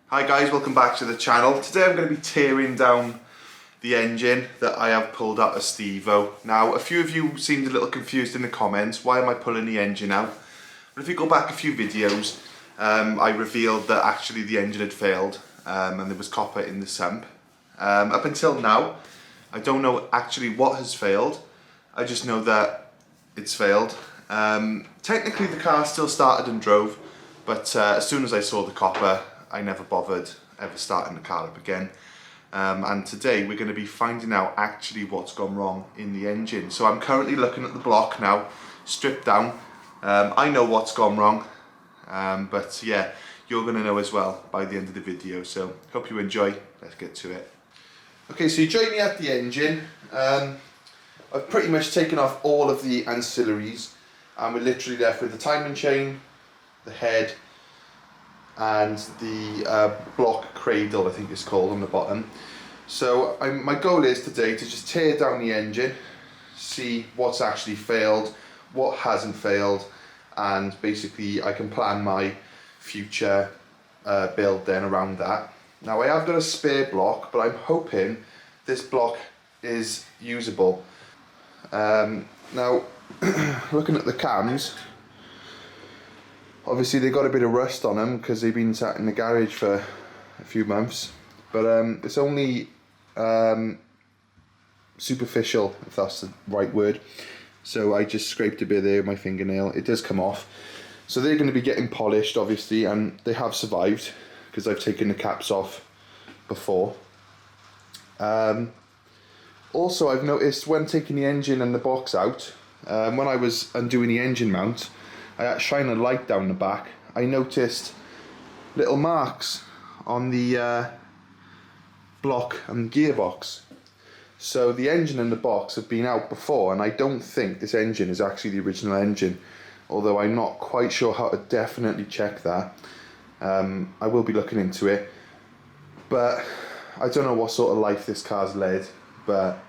Hi guys, welcome back to the channel. Today I'm going to be tearing down the engine that I have pulled out of Stevo. Now, a few of you seemed a little confused in the comments, why am I pulling the engine out? But if you go back a few videos, I revealed that actually the engine had failed and there was copper in the sump. Up until now, I don't know actually what has failed, I just know that it's failed. Technically the car still started and drove, but as soon as I saw the copper, I never bothered ever starting the car up again. And today we're going to be finding out actually what's gone wrong in the engine. So I'm currently looking at the block now, stripped down. I know what's gone wrong, but yeah, you're going to know as well by the end of the video. So hope you enjoy. Let's get to it. Okay, so you join me at the engine. I've pretty much taken off all of the ancillaries and we're literally left with the timing chain, the head, and the block cradle, I think it's called, on the bottom. So my goal is today to just tear down the engine, see what's actually failed, what hasn't failed, and basically I can plan my future build then around that. Now I have got a spare block, but I'm hoping this block is usable. Now looking at the cams, obviously they got a bit of rust on them because they've been sat in the garage for a few months, but it's only superficial, if that's the right word. So I just scraped a bit there with my fingernail. It does come off, so they're going to be getting polished obviously, and they have survived because I've taken the caps off before. Also, I've noticed when taking the engine and the box out, when I was undoing the engine mount, I had to shine a light down the back. I noticed little marks on the block and gearbox. So the engine and the box have been out before, and I don't think this engine is actually the original engine, although I'm not quite sure how to definitely check that. I will be looking into it, but I don't know what sort of life this car's led, but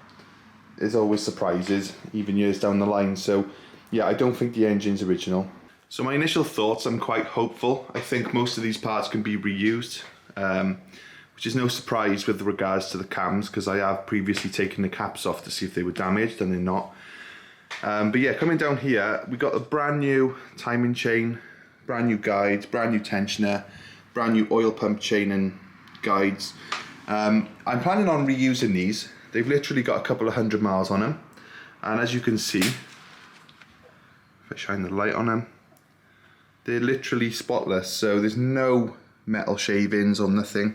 there's always surprises, even years down the line. So yeah, I don't think the engine's original. So my initial thoughts, I'm quite hopeful. I think most of these parts can be reused, which is no surprise with regards to the cams, because I have previously taken the caps off to see if they were damaged, and they're not. But yeah, coming down here, we got a brand new timing chain, brand new guides, brand new tensioner, brand new oil pump chain and guides. I'm planning on reusing these. They've literally got a couple of 100 miles on them, and as you can see, if I shine the light on them, they're literally spotless, so there's no metal shavings or nothing,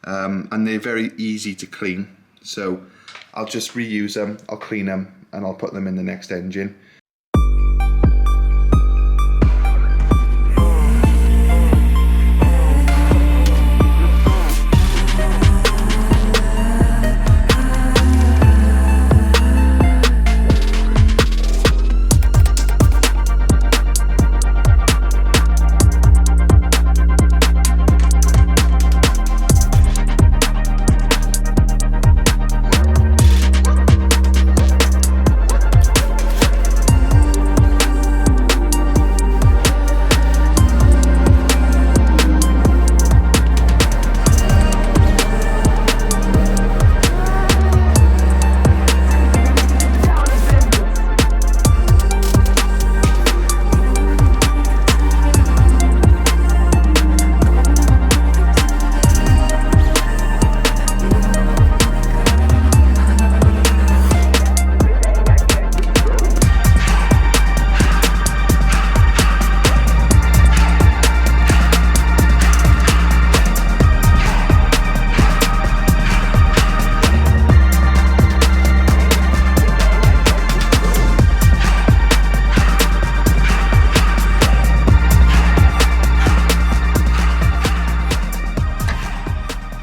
and they're very easy to clean. So I'll just reuse them, I'll clean them, and I'll put them in the next engine.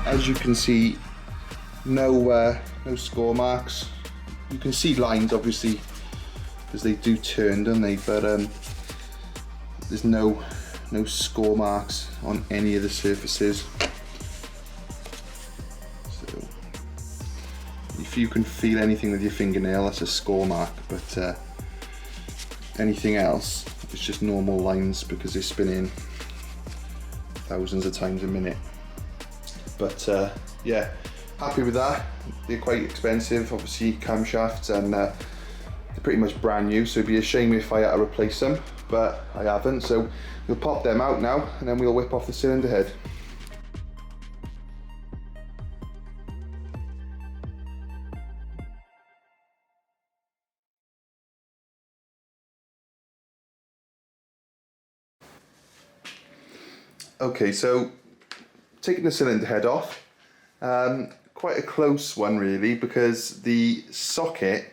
As you can see, no score marks. You can see lines obviously because they do turn, don't they? But there's no score marks on any of the surfaces. So if you can feel anything with your fingernail, that's a score mark. But anything else, it's just normal lines because they're spinning thousands of times a minute. But yeah, happy with that. They're quite expensive, obviously, camshafts, and they're pretty much brand new, so it'd be a shame if I had to replace them, but I haven't. So we'll pop them out now, and then we'll whip off the cylinder head. Okay, so taking the cylinder head off, quite a close one really, because the socket,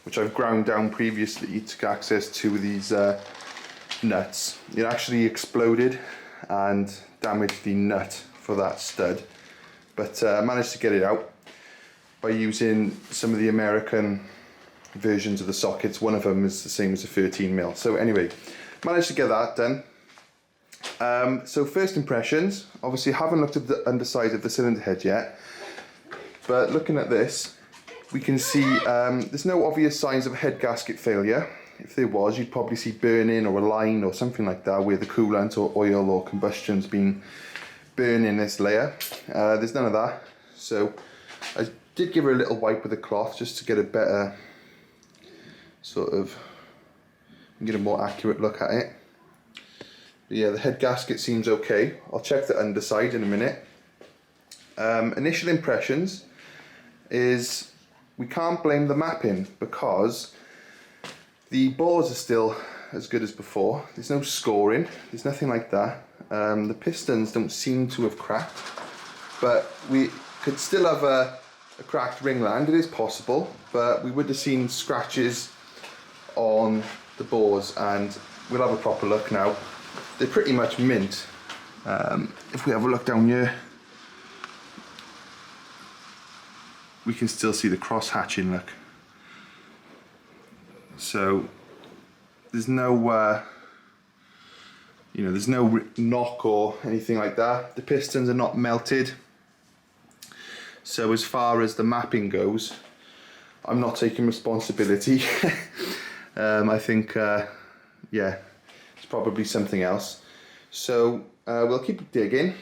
which I've ground down previously to get access to these nuts, it actually exploded and damaged the nut for that stud, but I managed to get it out by using some of the American versions of the sockets. One of them is the same as a 13mm. So anyway, managed to get that done. So first impressions, obviously I haven't looked at the underside of the cylinder head yet, but looking at this, we can see there's no obvious signs of a head gasket failure. If there was, you'd probably see burning or a line or something like that where the coolant or oil or combustion's been burning this layer. There's none of that. So I did give her a little wipe with a cloth just to get a better sort of, get a more accurate look at it. But yeah, the head gasket seems okay. I'll check the underside in a minute. Initial impressions is we can't blame the mapping because the bores are still as good as before. There's no scoring, there's nothing like that. The pistons don't seem to have cracked, but we could still have a cracked ringland. It is possible, but we would have seen scratches on the bores, and we'll have a proper look now. They're pretty much mint. If we have a look down here, we can still see the cross hatching, look. So there's no there's no knock or anything like that. The pistons are not melted. So as far as the mapping goes, I'm not taking responsibility. I think yeah, it's probably something else. So we'll keep digging.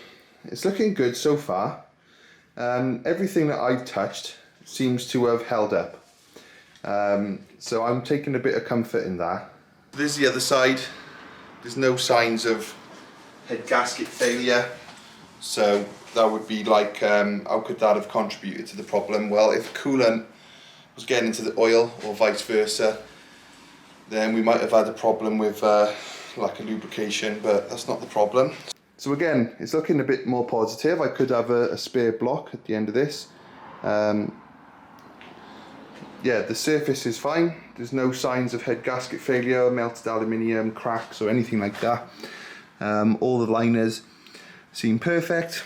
It's looking good so far. Everything that I've touched seems to have held up. So I'm taking a bit of comfort in that. This is the other side. There's no signs of head gasket failure. So that would be like, how could that have contributed to the problem? Well, if coolant was getting into the oil or vice versa, then we might have had a problem with lack of lubrication, but that's not the problem. So again, it's looking a bit more positive. I could have a spare block at the end of this. Yeah, the surface is fine. There's no signs of head gasket failure, melted aluminium, cracks or anything like that. All the liners seem perfect.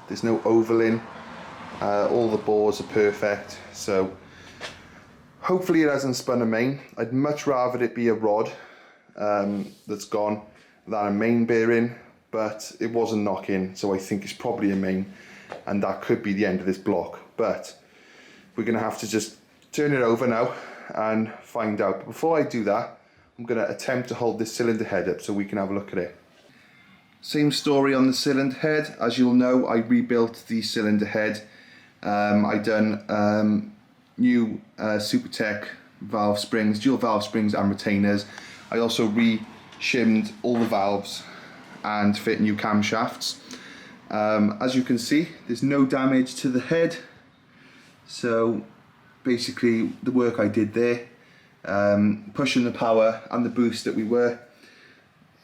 There's no ovaling. All the bores are perfect. So hopefully it hasn't spun a main. I'd much rather it be a rod that's gone than a main bearing, but it wasn't knocking, so I think it's probably a main, and that could be the end of this block. But we're going to have to just turn it over now and find out. But before I do that, I'm going to attempt to hold this cylinder head up so we can have a look at it. Same story on the cylinder head. As you'll know, I rebuilt the cylinder head. I done new Supertech valve springs, dual valve springs and retainers. I also re-shimmed all the valves and fit new camshafts. As you can see, there's no damage to the head. So basically the work I did there, pushing the power and the boost that we were,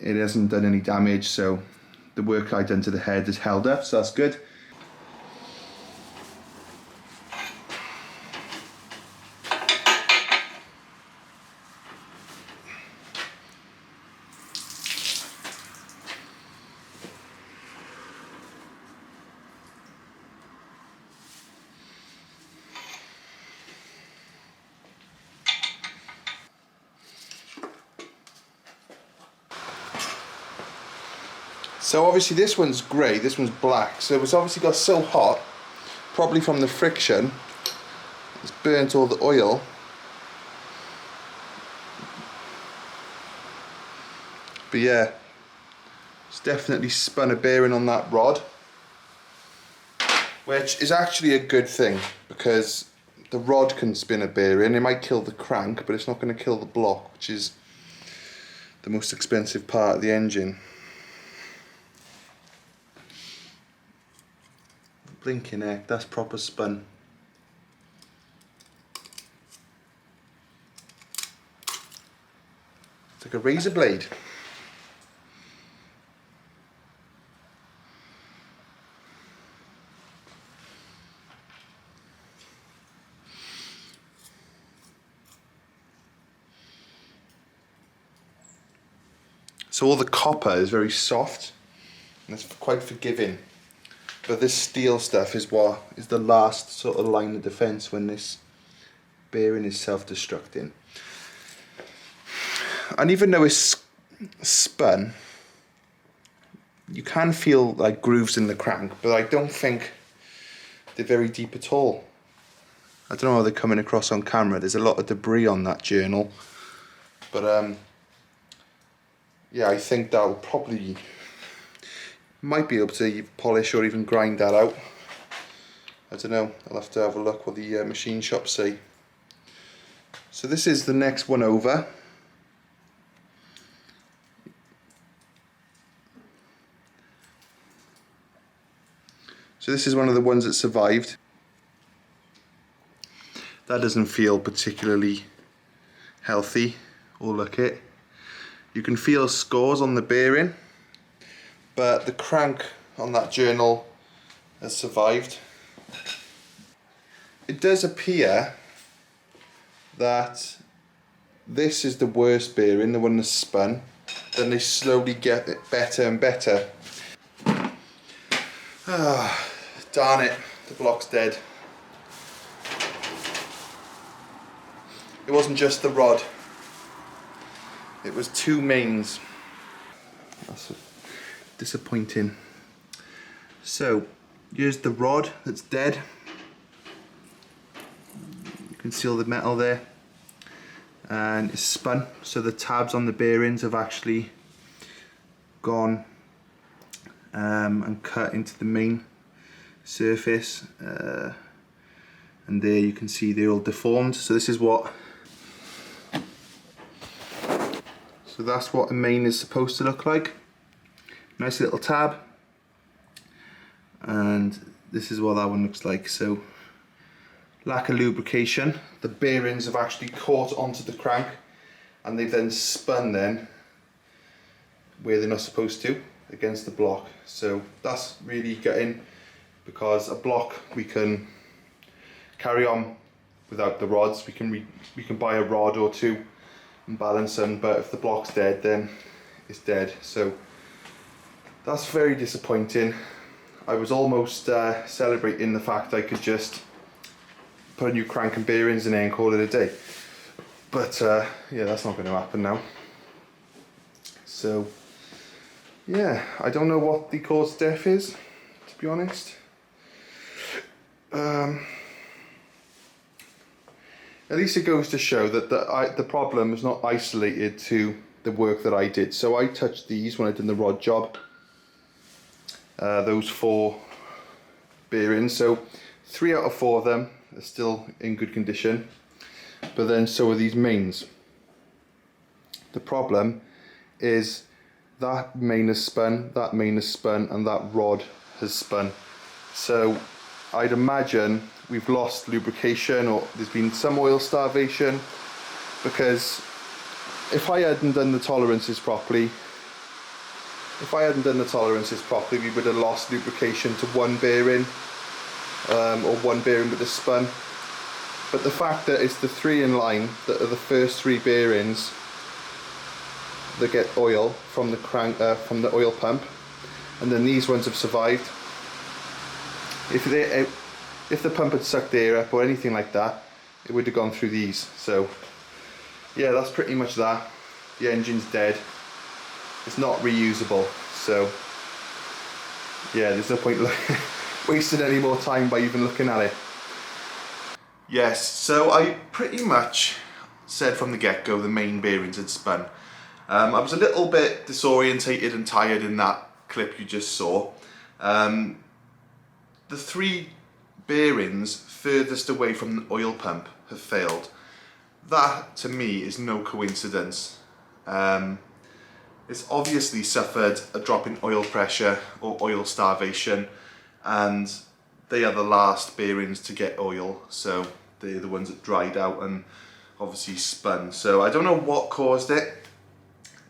it hasn't done any damage, so the work I done to the head has held up, so that's good. So obviously this one's grey, this one's black, so it's obviously got so hot, probably from the friction, it's burnt all the oil. But yeah, it's definitely spun a bearing on that rod. which is actually a good thing because the rod can spin a bearing. It might kill the crank, but it's not going to kill the block, which is the most expensive part of the engine. Blinking heck, that's proper spun. It's like a razor blade. So all the copper is very soft and it's quite forgiving. But this steel stuff is what is the last sort of line of defense when this bearing is self-destructing. And even though it's spun, you can feel like grooves in the crank, but I don't think they're very deep at all. I don't know how they're coming across on camera. There's a lot of debris on that journal, but yeah, I think that will probably might be able to polish or even grind that out. I don't know. I'll have to have a look what the machine shop say. So this is the next one over. So this is one of the ones that survived. That doesn't feel particularly healthy. Oh, look it. You can feel scores on the bearing, but the crank on that journal has survived. It does appear that this is the worst bearing, the one that's spun. Then they slowly get it better and better. Ah, darn it, the block's dead. It wasn't just the rod. It was two mains. That's disappointing. So, here's the rod that's dead. You can see all the metal there. And it's spun, so the tabs on the bearings have actually gone and cut into the main surface. And there you can see they're all deformed. So this is what So that's what a main is supposed to look like. Nice little tab. And this is what that one looks like. So lack of lubrication. The bearings have actually caught onto the crank and they've then spun then where they're not supposed to against the block. So that's really gutting, because a block we can carry on without the rods. We can buy a rod or two and balance them, but if the block's dead, then it's dead. So that's very disappointing. I was almost celebrating the fact I could just put a new crank and bearings in there and call it a day, but yeah, that's not going to happen now. So yeah, I don't know what the cause of death is, to be honest. At least it goes to show that the problem is not isolated to the work that I did. So I touched these when I did the rod job, those 4 bearings. So 3 out of 4 of them are still in good condition, but then so are these mains. The problem is that main has spun, that main has spun, and that rod has spun. So I'd imagine we've lost lubrication, or there's been some oil starvation, because if I hadn't done the tolerances properly, we would have lost lubrication to one bearing, or one bearing would have spun. But the fact that it's the 3 in line that are the first 3 bearings that get oil from the crank, from the oil pump, and then these ones have survived. If the pump had sucked air up or anything like that, it would have gone through these. So yeah, that's pretty much that. The engine's dead. It's not reusable. So yeah, there's no point wasting any more time by even looking at it. Yes, so I pretty much said from the get-go the main bearings had spun. I was a little bit disorientated and tired in that clip you just saw. the 3 bearings furthest away from the oil pump have failed. That to me is no coincidence. It's obviously suffered a drop in oil pressure or oil starvation, and they are the last bearings to get oil, so they're the ones that dried out and obviously spun. So I don't know what caused it.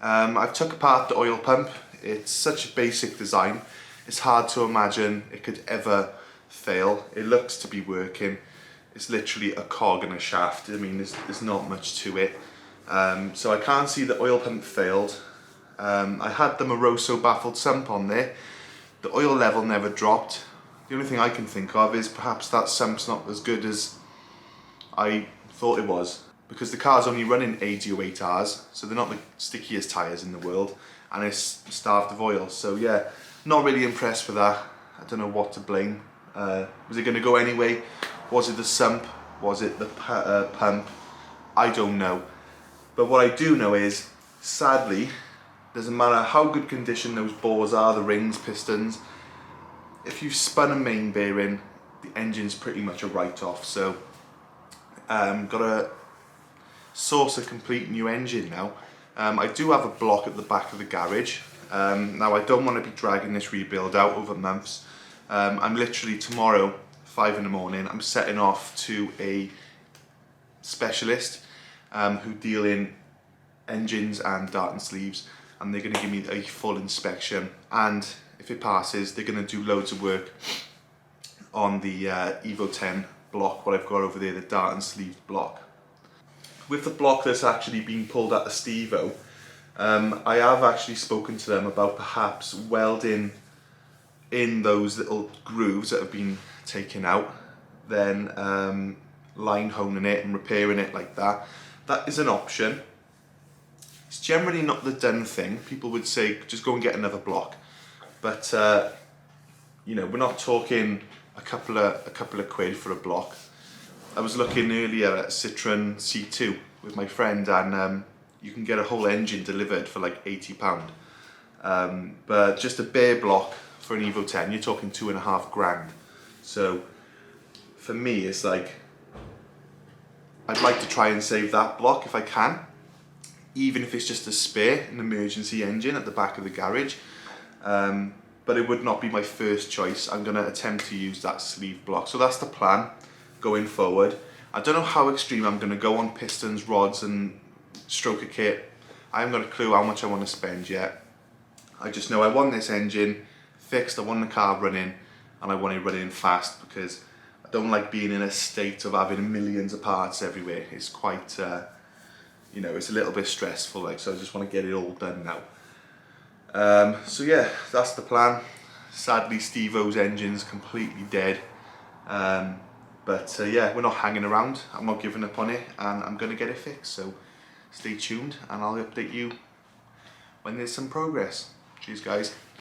I've took apart the oil pump. It's such a basic design, it's hard to imagine it could ever fail. It looks to be working. It's literally a cog and a shaft. I mean, there's not much to it. So I can't see the oil pump failed. I had the Moroso baffled sump on there. The oil level never dropped. The only thing I can think of is perhaps that sump's not as good as I thought it was, because the car's only running 80 or 8 hours, so they're not the stickiest tyres in the world, and it's starved of oil. So yeah, not really impressed with that. I don't know what to blame. Was it going to go anyway? Was it the sump? Was it the pump? I don't know. But what I do know is, sadly, doesn't matter how good condition those bores are, the rings, pistons, if you've spun a main bearing, the engine's pretty much a write-off. So got to source a complete new engine now. I do have a block at the back of the garage. Now I don't want to be dragging this rebuild out over months. I'm literally tomorrow, 5 in the morning, I'm setting off to a specialist who deal in engines and dart and sleeves, and they're going to give me a full inspection, and if it passes they're going to do loads of work on the Evo 10 block, what I've got over there, the dart and sleeve block. With the block that's actually been pulled out of Stevo, I have actually spoken to them about perhaps welding in those little grooves that have been taken out, then line honing it and repairing it like that. That is an option. It's generally not the done thing. People would say just go and get another block, but you know, we're not talking a couple of quid for a block. I was looking earlier at Citroen C2 with my friend, and you can get a whole engine delivered for like £80. But just a bare block for an Evo 10, you're talking 2.5 grand. So for me, it's like, I'd like to try and save that block if I can, even if it's just a spare, an emergency engine at the back of the garage. But it would not be my first choice. I'm going to attempt to use that sleeve block. So that's the plan going forward. I don't know how extreme I'm going to go on pistons, rods and stroker kit. I haven't got a clue how much I want to spend yet. I just know I want this engine fixed, I want the car running, and I want it running fast, because I don't like being in a state of having millions of parts everywhere. It's quite, you know, it's a little bit stressful, like, so I just want to get it all done now. So yeah, that's the plan. Sadly, Stevo's engine's completely dead. But yeah, we're not hanging around. I'm not giving up on it, and I'm going to get it fixed. So stay tuned, and I'll update you when there's some progress. Cheers, guys.